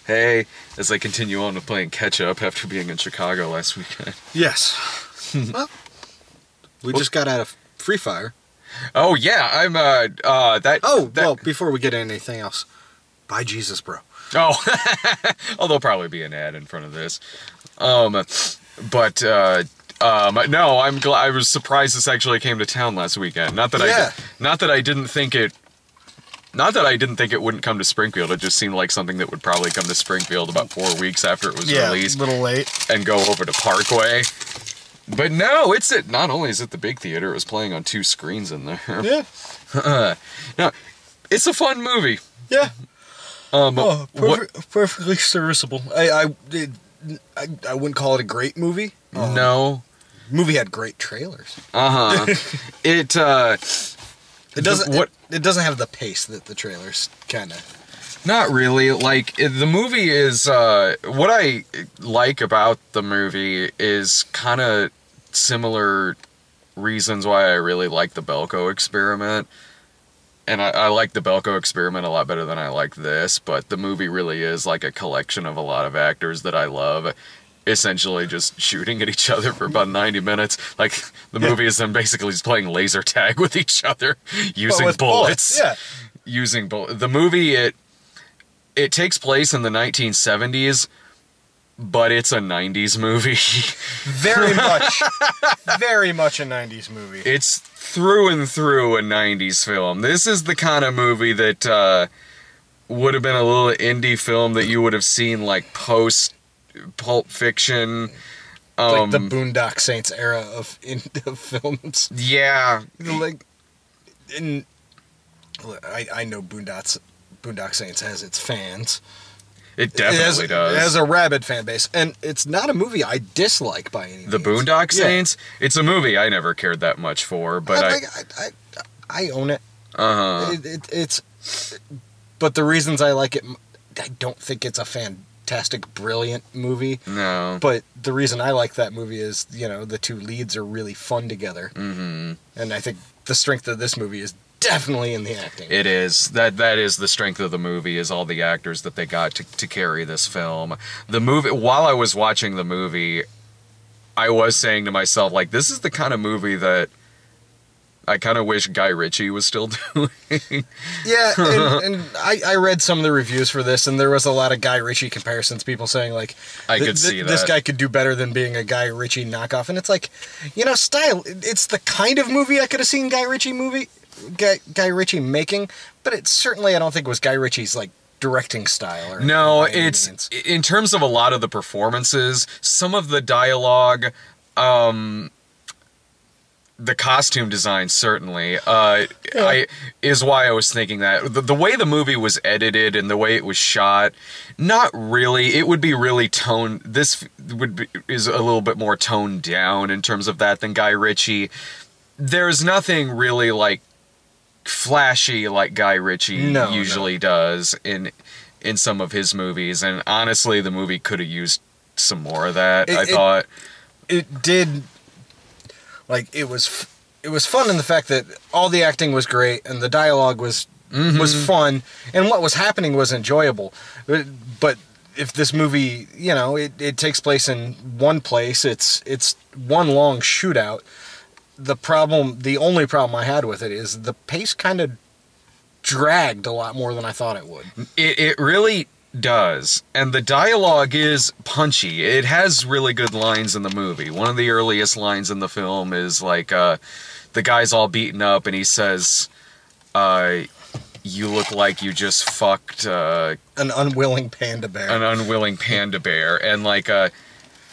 Hey, as I continue on with playing catch-up after being in Chicago last weekend. Yes. Well, we just got out of Free Fire. Oh, yeah, I'm, Well, before we get into anything else, buy Jesus, bro. Oh, oh, there'll probably be an ad in front of this. No, I'm glad. I was surprised this actually came to town last weekend. Not that I didn't think it wouldn't come to Springfield. It just seemed like something that would probably come to Springfield about 4 weeks after it was released. A little late. And go over to Parkway. But no, not only is it the big theater, it was playing on 2 screens in there. Yeah. No, it's a fun movie. Yeah. Perfectly serviceable. I wouldn't call it a great movie. No. Movie had great trailers. It doesn't have the pace that the trailers kind of. Not really. Like, the movie is, what I like about the movie is kind of similar reasons why I really like the Belko Experiment. And I like the Belko Experiment a lot better than I like this, but the movie really is like a collection of a lot of actors that I love, essentially just shooting at each other for about 90 minutes. Like, the movie is them basically just playing laser tag with each other, using bullets. Yeah. Using bullets. The movie, it takes place in the 1970s, but it's a 90s movie. Very much a 90s movie. It's through and through a 90s film. This is the kind of movie that would have been a little indie film that you would have seen like post Pulp Fiction. Like the Boondock Saints era of films. Yeah. Like, I know Boondock Saints has its fans. It definitely does. It has a rabid fan base, and it's not a movie I dislike by any means. The Boondock Saints? Yeah. It's a movie I never cared that much for, but I own it. Uh-huh. But the reasons I like it, I don't think it's a fantastic, brilliant movie. No. But the reason I like that movie is, the 2 leads are really fun together. Mm-hmm. And I think the strength of this movie is definitely in the acting. It is. That is the strength of the movie, is all the actors that they got to carry this film. The movie, while I was watching the movie, I was saying to myself, like, this is the kind of movie that I kind of wish Guy Ritchie was still doing. Yeah, and I read some of the reviews for this, and there was a lot of Guy Ritchie comparisons, people saying, like, I could see that. This guy could do better than being a Guy Ritchie knockoff. And it's like, style, it's the kind of movie I could have seen Guy Ritchie making, but it certainly, I don't think, was Guy Ritchie's, like, directing style. No, it's, in terms of a lot of the performances, some of the dialogue, the costume design, certainly, is why I was thinking that. The way the movie was edited and the way it was shot, not really. It would be really toned. This is a little bit more toned down in terms of that than Guy Ritchie. There's nothing really, like, flashy like Guy Ritchie usually does in some of his movies. And honestly, the movie could have used some more of that, I thought. It did... Like, it was fun in the fact that all the acting was great and the dialogue was fun and what was happening was enjoyable. But if this movie, it takes place in one place, it's one long shootout. The only problem I had with it is the pace kind of dragged a lot more than I thought it would. It really does, and the dialogue is punchy. It has really good lines in the movie. One of the earliest lines in the film is like, the guy's all beaten up and he says, you look like you just fucked an unwilling panda bear. And like,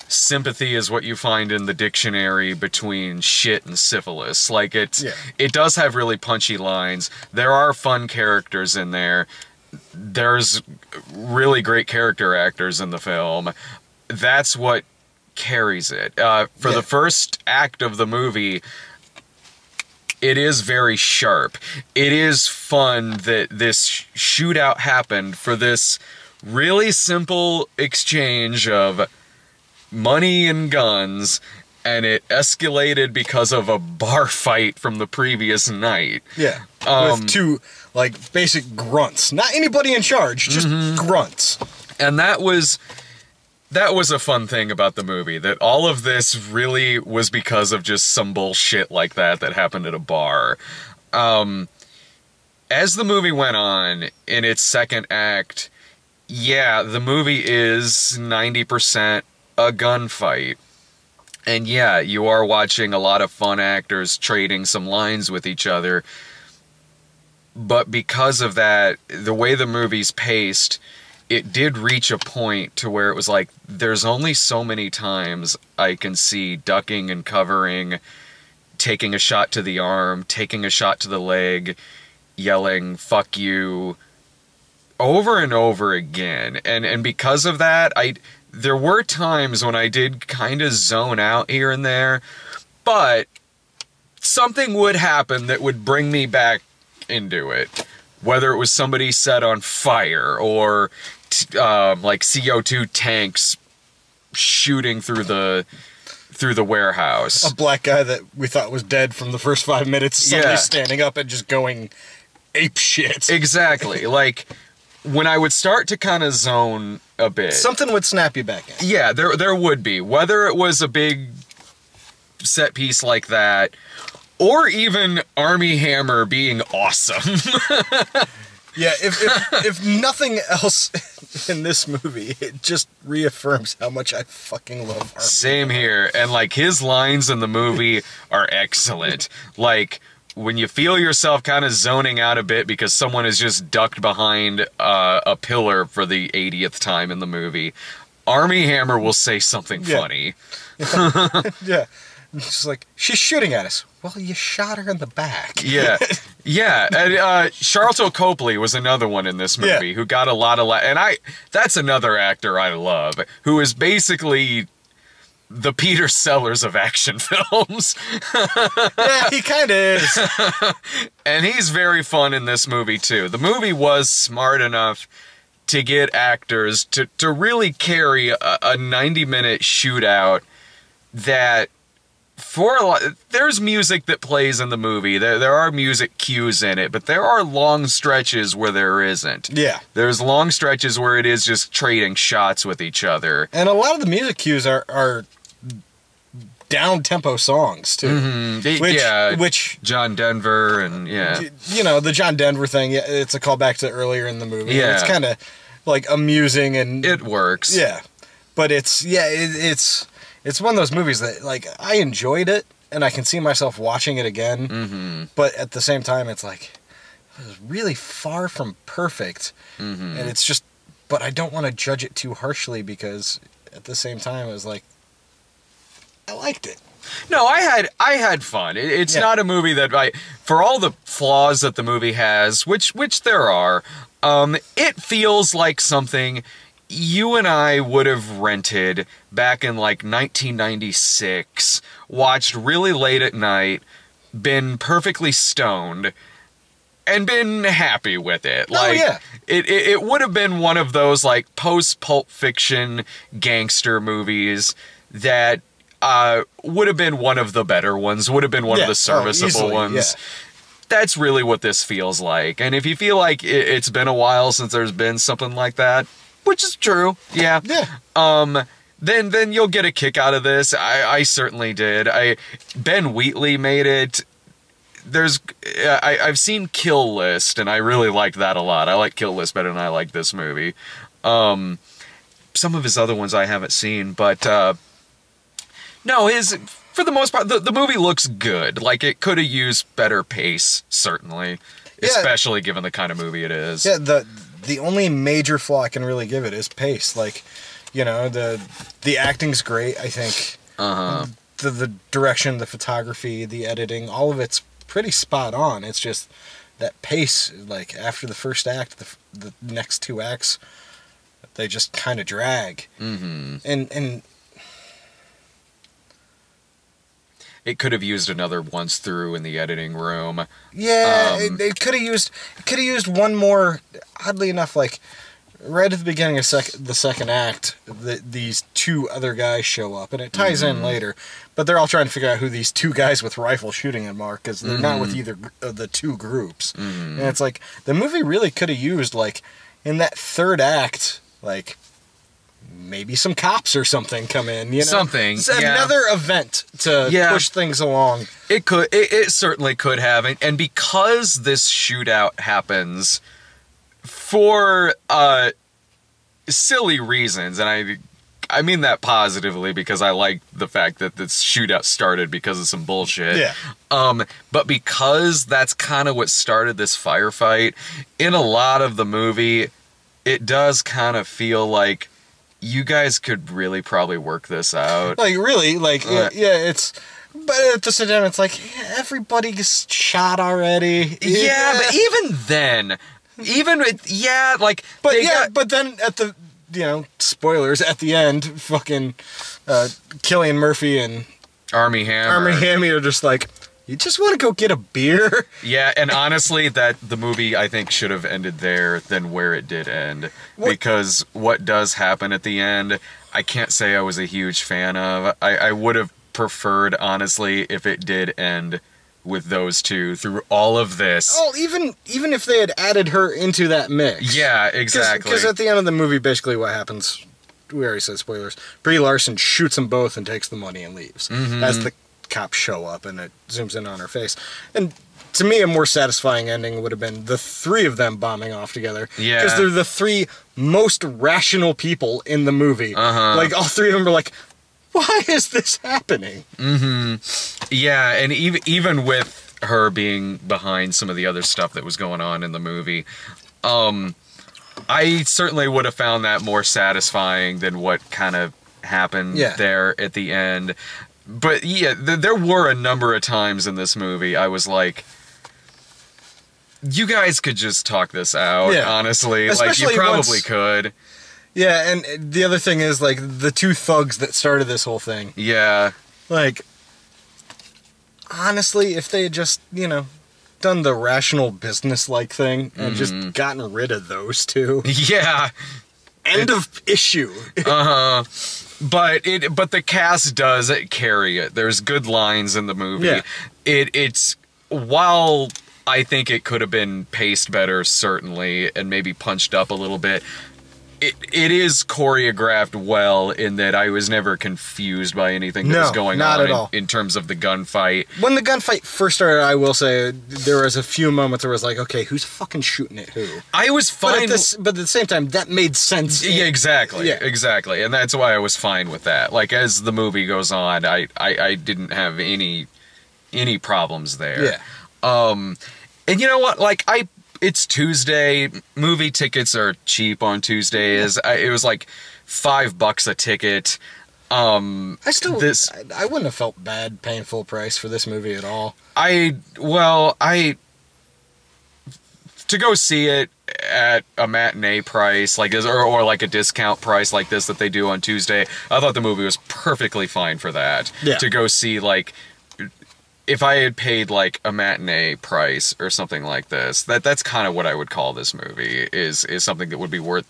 sympathy is what you find in the dictionary between shit and syphilis. Like, it does have really punchy lines. There are fun characters in there. There's really great character actors in the film. That's what carries it. For the first act of the movie, it is very sharp. It is fun that this shootout happened for this really simple exchange of money and guns, and it escalated because of a bar fight from the previous night. Yeah. With two, like, basic grunts. Not anybody in charge, just grunts. And that was a fun thing about the movie, that all of this really was because of just some bullshit like that happened at a bar. As the movie went on, in its second act, yeah, the movie is 90% a gunfight. And yeah, you are watching a lot of fun actors trading some lines with each other. But because of that, the way the movie's paced, it did reach a point to where it was like, there's only so many times I can see ducking and covering, taking a shot to the arm, taking a shot to the leg, yelling, "Fuck you," over and over again. And because of that, there were times when I did kind of zone out here and there, but something would happen that would bring me back into it. Whether it was somebody set on fire, or like CO2 tanks shooting through the warehouse. A black guy that we thought was dead from the first 5 minutes, suddenly standing up and just going ape shit. Exactly. Like, when I would start to kind of zone a bit, something would snap you back in. Yeah, there would be. Whether it was a big set piece like that, or even Armie Hammer being awesome. Yeah, if nothing else in this movie, it just reaffirms how much I fucking love Armie. Same here. And, like, his lines in the movie are excellent. Like, when you feel yourself kind of zoning out a bit because someone is just ducked behind a pillar for the 80th time in the movie, Armie Hammer will say something funny. Yeah. It's like, she's shooting at us. Well, you shot her in the back. Yeah. Yeah. And Sharlto Copley was another one in this movie who got a lot of... and that's another actor I love, who is basically the Peter Sellers of action films. Yeah, he kind of is. And he's very fun in this movie, too. The movie was smart enough to get actors to really carry a 90-minute shootout that... there's music that plays in the movie. There are music cues in it, but there are long stretches where there isn't. Yeah. There's long stretches where it is just trading shots with each other. And a lot of the music cues are down-tempo songs, too. Mm-hmm. Which John Denver and, you know, the John Denver thing, it's a callback to earlier in the movie. Yeah. It's kind of, like, amusing and... It works. Yeah. But it's one of those movies that, like, I enjoyed it, and I can see myself watching it again. Mm-hmm. But at the same time, it's like, it was really far from perfect. Mm-hmm. And it's just, but I don't want to judge it too harshly because at the same time, it was like, I liked it. No, I had fun. It's not a movie that for all the flaws that the movie has, which there are, it feels like something you and I would have rented back in like 1996, watched really late at night, been perfectly stoned, and been happy with it. Oh, yeah. It would have been one of those like post-Pulp Fiction gangster movies that would have been one of the better ones, would have been one of the serviceable ones. Yeah. That's really what this feels like. And if you feel like it's been a while since there's been something like that, which is true, yeah. Then you'll get a kick out of this. I certainly did. Ben Wheatley made it. I've seen Kill List, and I really liked that a lot. I like Kill List better than I like this movie. Some of his other ones I haven't seen, but no, for the most part, the movie looks good. Like, it could have used better pace, certainly, especially given the kind of movie it is. Yeah, the only major flaw I can really give it is pace. Like, you know, the acting's great, I think. The direction, the photography, the editing, all of it's pretty spot on. It's just that pace, like, after the first act, the next two acts, they just kind of drag. Mm-hmm. And it could have used another once through in the editing room. Yeah, it could have used one more, oddly enough, like, right at the beginning of the second act, these two other guys show up, and it ties in later. But they're all trying to figure out who these two guys with rifles shooting at are, because they're not with either of the two groups. And it's like, the movie really could have used, like, in that third act, like, maybe some cops or something come in, you know? Something, it's another event to push things along. It certainly could have. And because this shootout happens for silly reasons, and I mean that positively, because I like the fact that this shootout started because of some bullshit. Yeah. But because that's kind of what started this firefight, in a lot of the movie, it does kind of feel like you guys could really probably work this out. Like, really, like, yeah, it's... But at the same time, it's like, everybody gets shot already. Yeah, but even then... like... But then at the, you know, spoilers, at the end, fucking Cillian Murphy and Armie Hammer are just like, you just want to go get a beer? Yeah, and honestly, that the movie, I think, should have ended there than where it did end. Because what does happen at the end, I can't say I was a huge fan of. I would have preferred, honestly, if it did end with those two through all of this. Oh, even if they had added her into that mix. Yeah, exactly. Because at the end of the movie, basically what happens, we already said spoilers, Brie Larson shoots them both and takes the money and leaves. As the cops show up and it zooms in on her face. And to me, a more satisfying ending would have been the three of them bombing off together. Yeah. Because they're the three most rational people in the movie. Like, all three of them are like, why is this happening? Yeah, and even with her being behind some of the other stuff that was going on in the movie, I certainly would have found that more satisfying than what kind of happened there at the end. But yeah, there were a number of times in this movie I was like, you guys could just talk this out, honestly. Especially like, you probably could. Yeah, and the other thing is, like, the two thugs that started this whole thing. Yeah. Like, honestly, if they had just, you know, done the rational business-like thing and just gotten rid of those two. Yeah. End of issue. But the cast does carry it. There's good lines in the movie. Yeah. It's while I think it could have been paced better, certainly, and maybe punched up a little bit, it is choreographed well in that I was never confused by anything that was going on in terms of the gunfight. When the gunfight first started, I will say there was a few moments where I was like, okay, who's fucking shooting at who? I was fine. But at the same time, that made sense. Yeah, exactly. Yeah. Exactly. And that's why I was fine with that. Like, as the movie goes on, I didn't have any problems there. Yeah. And you know what? Like, it's Tuesday. Movie tickets are cheap on Tuesdays. It was like $5 a ticket. I wouldn't have felt bad paying full price for this movie at all. To go see it at a matinee price like this, or like a discount price like this that they do on Tuesday, I thought the movie was perfectly fine for that. Yeah. To go see, like, if I had paid like a matinee price or something like this, that's kind of what I would call this movie, is something that would be worth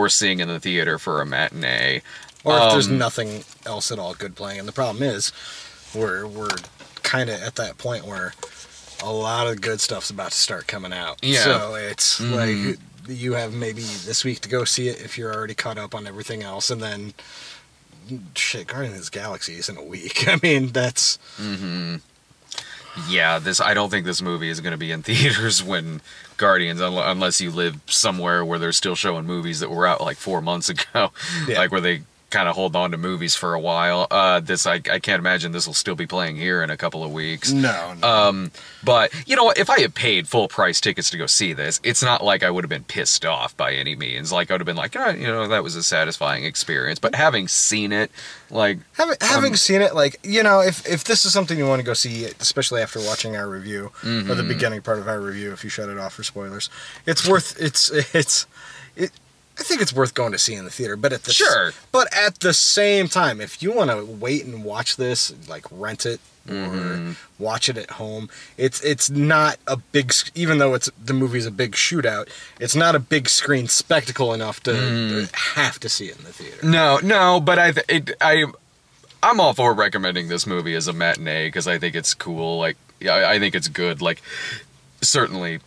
seeing in the theater for a matinee. Or if there's nothing else at all good playing. And the problem is, we're kind of at that point where a lot of good stuff's about to start coming out. Yeah. So it's like, you have maybe this week to go see it if you're already caught up on everything else, and then, shit, Guardians of the Galaxy is in a week. I mean, that's... Yeah, I don't think this movie is going to be in theaters when Guardians, unless you live somewhere where they're still showing movies that were out like 4 months ago, like where they kind of hold on to movies for a while. I can't imagine this will still be playing here in a couple of weeks. No. But, you know what, if I had paid full price tickets to go see this, it's not like I would have been pissed off by any means. Like, I would have been like, oh, you know, that was a satisfying experience. But having seen it, like... Having seen it, like, you know, if this is something you want to go see, especially after watching our review, or the beginning part of our review, if you shut it off for spoilers, it's worth... I think it's worth going to see in the theater, but at the same time, if you want to wait and watch this, like, rent it or watch it at home. It's not a big, even though the movie's a big shootout, it's not a big screen spectacle enough to have to see it in the theater. No, but I'm all for recommending this movie as a matinee because I think it's cool. Like, I think it's good. Like, certainly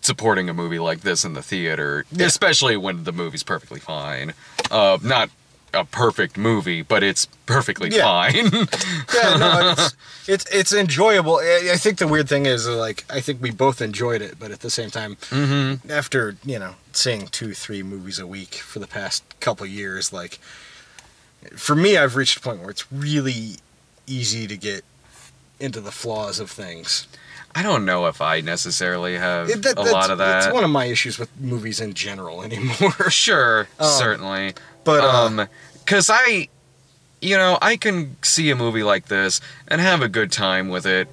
supporting a movie like this in the theater, especially when the movie's perfectly fine. Not a perfect movie, but it's perfectly fine. Yeah, no, it's enjoyable. I think the weird thing is, like, I think we both enjoyed it, but at the same time, after, seeing 2-3 movies a week for the past couple years, like, for me, I've reached a point where it's really easy to get into the flaws of things. I don't know if I necessarily have a lot of that. It's one of my issues with movies in general anymore. Sure, certainly. But, because I can see a movie like this and have a good time with it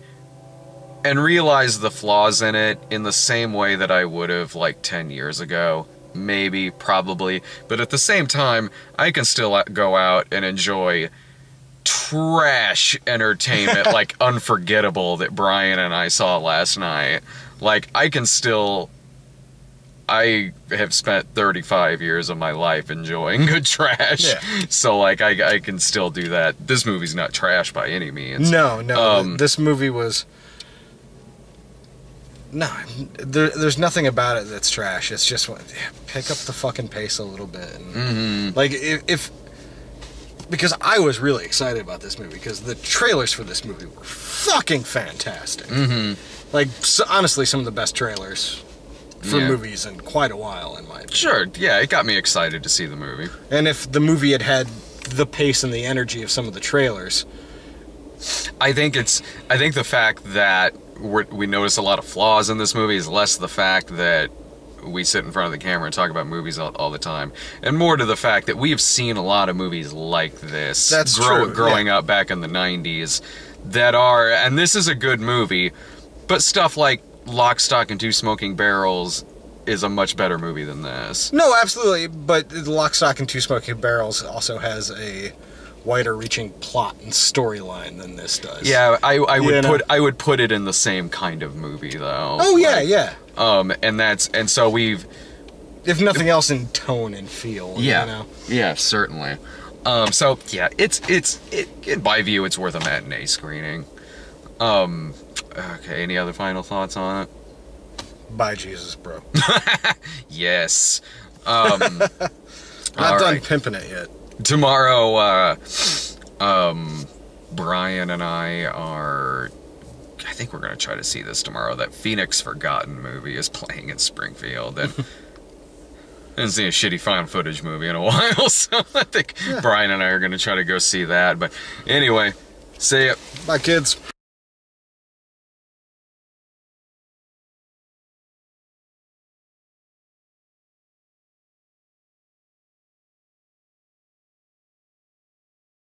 and realize the flaws in it in the same way that I would have, like, 10 years ago. Maybe, probably. But at the same time, I can still go out and enjoy trash entertainment like Unforgettable that Brian and I saw last night. Like, I have spent 35 years of my life enjoying good trash. Yeah. So, like, I can still do that. This movie's not trash by any means. No. This movie was... No, there's nothing about it that's trash. It's just, pick up the fucking pace a little bit. And, like, because I was really excited about this movie, because the trailers for this movie were fucking fantastic. Like, honestly, some of the best trailers for movies in quite a while, in my opinion. Sure, yeah, it got me excited to see the movie. And if the movie had the pace and the energy of some of the trailers... I think the fact that we notice a lot of flaws in this movie is less the fact that we sit in front of the camera and talk about movies all the time, and more to the fact that we've seen a lot of movies like this. That's true. Growing up back in the 90s, that are, and this is a good movie, but stuff like Lock, Stock, and Two Smoking Barrels is a much better movie than this. No, absolutely, but Lock, Stock, and Two Smoking Barrels also has a wider reaching plot and storyline than this does. Yeah, I would put it in the same kind of movie though. Oh yeah, yeah. And so we've, if nothing else, in tone and feel. Yeah, yeah, certainly. So yeah, it's in my view, it's worth a matinee screening. Okay, any other final thoughts on it? Bye, Jesus, bro. Yes. Not done pimping it yet. Tomorrow, Brian and I think we're going to try to see this tomorrow. That Phoenix Forgotten movie is playing in Springfield, and I haven't seen a shitty found footage movie in a while, so I think Brian and I are going to try to go see that. But anyway, see ya. Bye, kids.